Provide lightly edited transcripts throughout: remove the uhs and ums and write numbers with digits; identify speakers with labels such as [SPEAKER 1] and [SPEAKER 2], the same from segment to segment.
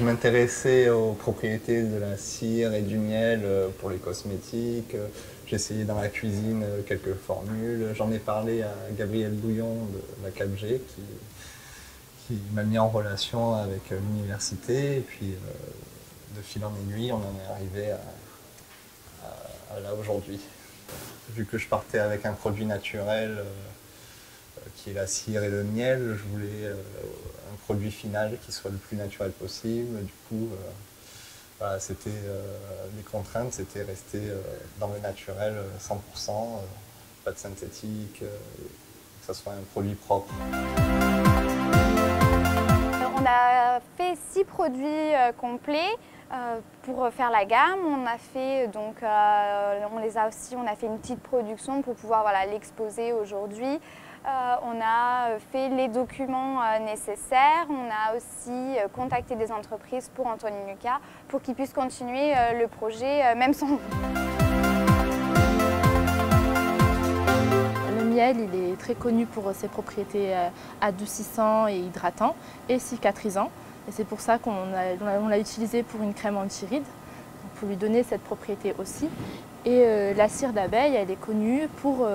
[SPEAKER 1] m'intéressais aux propriétés de la cire et du miel pour les cosmétiques. J'ai essayé dans la cuisine quelques formules. J'en ai parlé à Gabriel Bouillon de la CAPG qui m'a mis en relation avec l'université. Et puis de fil en aiguille, on en est arrivé à là aujourd'hui. Vu que je partais avec un produit naturel qui est la cire et le miel, je voulais un produit final qui soit le plus naturel possible. Du coup, voilà, c'était les contraintes, c'était rester dans le naturel 100%, pas de synthétique, que ce soit un produit propre.
[SPEAKER 2] On a fait 6 produits complets pour faire la gamme. On a fait donc, on a fait une petite production pour pouvoir l'exposer aujourd'hui. On a fait les documents nécessaires. On a aussi contacté des entreprises pour Antoine Lucas pour qu'ils puissent continuer le projet même sans nous.
[SPEAKER 3] Le miel, il est très connu pour ses propriétés adoucissant et hydratant et cicatrisant. Et c'est pour ça qu'on l'a utilisé pour une crème anti-rides, pour lui donner cette propriété aussi. Et la cire d'abeille, elle est connue pour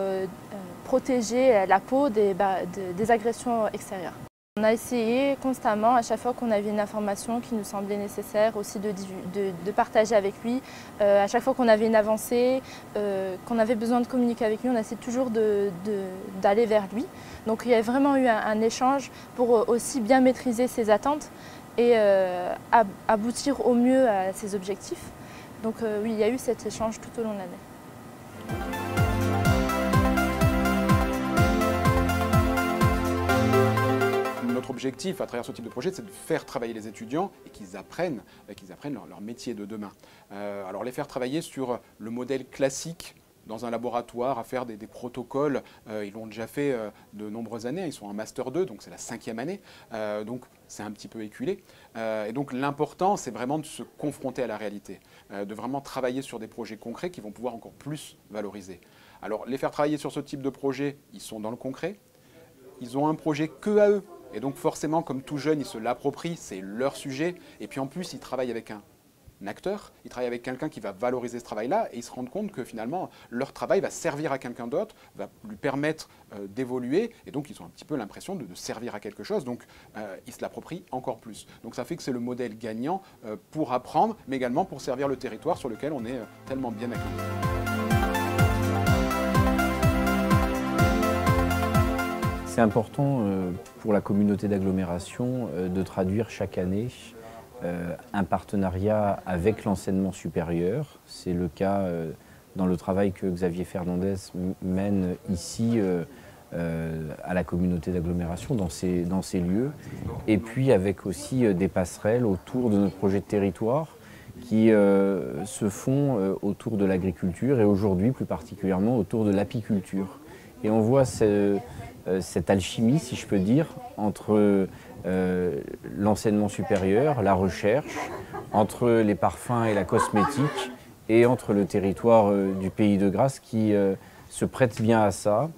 [SPEAKER 3] protéger la peau des agressions extérieures. On a essayé constamment, à chaque fois qu'on avait une information qui nous semblait nécessaire, aussi de partager avec lui. À chaque fois qu'on avait une avancée, qu'on avait besoin de communiquer avec lui, on essaie toujours d'aller vers lui. Donc il y a vraiment eu un échange pour aussi bien maîtriser ses attentes et aboutir au mieux à ses objectifs. Donc oui, il y a eu cet échange tout au long de l'année.
[SPEAKER 4] Notre objectif à travers ce type de projet, c'est de faire travailler les étudiants et qu'ils apprennent leur métier de demain. Alors les faire travailler sur le modèle classique dans un laboratoire, à faire des protocoles, ils l'ont déjà fait de nombreuses années, ils sont en Master 2, donc c'est la 5e année, donc c'est un petit peu éculé. Et donc l'important, c'est vraiment de se confronter à la réalité, de vraiment travailler sur des projets concrets qui vont pouvoir encore plus valoriser. Alors les faire travailler sur ce type de projet, ils sont dans le concret, ils ont un projet que à eux. Et donc forcément, comme tout jeune, ils se l'approprient, c'est leur sujet. Et puis en plus, ils travaillent avec un acteur, ils travaillent avec quelqu'un qui va valoriser ce travail-là et ils se rendent compte que finalement, leur travail va servir à quelqu'un d'autre, va lui permettre d'évoluer. Et donc, ils ont un petit peu l'impression de servir à quelque chose. Donc, ils se l'approprient encore plus. Donc, ça fait que c'est le modèle gagnant pour apprendre, mais également pour servir le territoire sur lequel on est tellement bien accueillis.
[SPEAKER 5] C'est important pour la communauté d'agglomération de traduire chaque année un partenariat avec l'enseignement supérieur. C'est le cas dans le travail que Xavier Fernandez mène ici à la communauté d'agglomération, dans ces lieux. Et puis avec aussi des passerelles autour de notre projet de territoire qui se font autour de l'agriculture et aujourd'hui plus particulièrement autour de l'apiculture. Et on voit cette alchimie, si je peux dire, entre l'enseignement supérieur, la recherche, entre les parfums et la cosmétique, et entre le territoire du Pays de Grasse qui se prête bien à ça,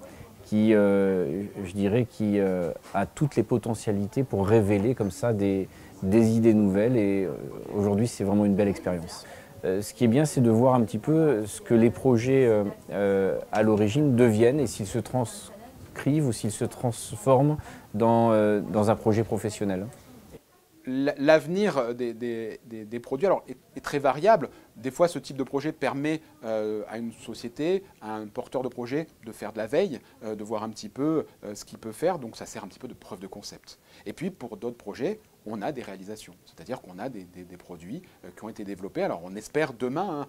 [SPEAKER 5] qui, je dirais, qui a toutes les potentialités pour révéler comme ça des idées nouvelles. Et aujourd'hui, c'est vraiment une belle expérience. Ce qui est bien, c'est de voir un petit peu ce que les projets à l'origine deviennent et s'ils se transcrivent ou s'ils se transforment dans un projet professionnel.
[SPEAKER 4] L'avenir des produits est très variable. Des fois, ce type de projet permet à une société, à un porteur de projet, de faire de la veille, de voir un petit peu ce qu'il peut faire. Donc, ça sert un petit peu de preuve de concept. Et puis, pour d'autres projets, on a des réalisations. C'est-à-dire qu'on a des produits qui ont été développés. Alors, on espère demain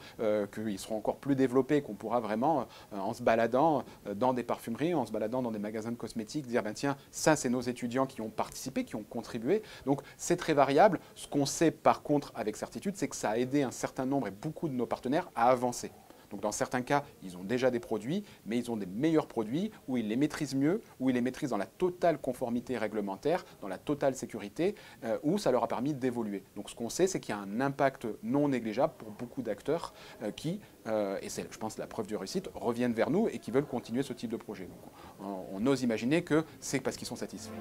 [SPEAKER 4] qu'ils seront encore plus développés, qu'on pourra vraiment, en se baladant dans des parfumeries, en se baladant dans des magasins de cosmétiques, dire ben, tiens, ça, c'est nos étudiants qui ont participé, qui ont contribué. Donc, c'est très variable. Ce qu'on sait, par contre, avec certitude, c'est que ça a aidé un certain nombre et beaucoup de nos partenaires à avancer. Donc dans certains cas, ils ont déjà des produits, mais ils ont des meilleurs produits où ils les maîtrisent mieux, où ils les maîtrisent dans la totale conformité réglementaire, dans la totale sécurité, où ça leur a permis d'évoluer. Donc ce qu'on sait, c'est qu'il y a un impact non négligeable pour beaucoup d'acteurs qui, et c'est je pense la preuve de réussite, reviennent vers nous et qui veulent continuer ce type de projet. Donc on ose imaginer que c'est parce qu'ils sont satisfaits.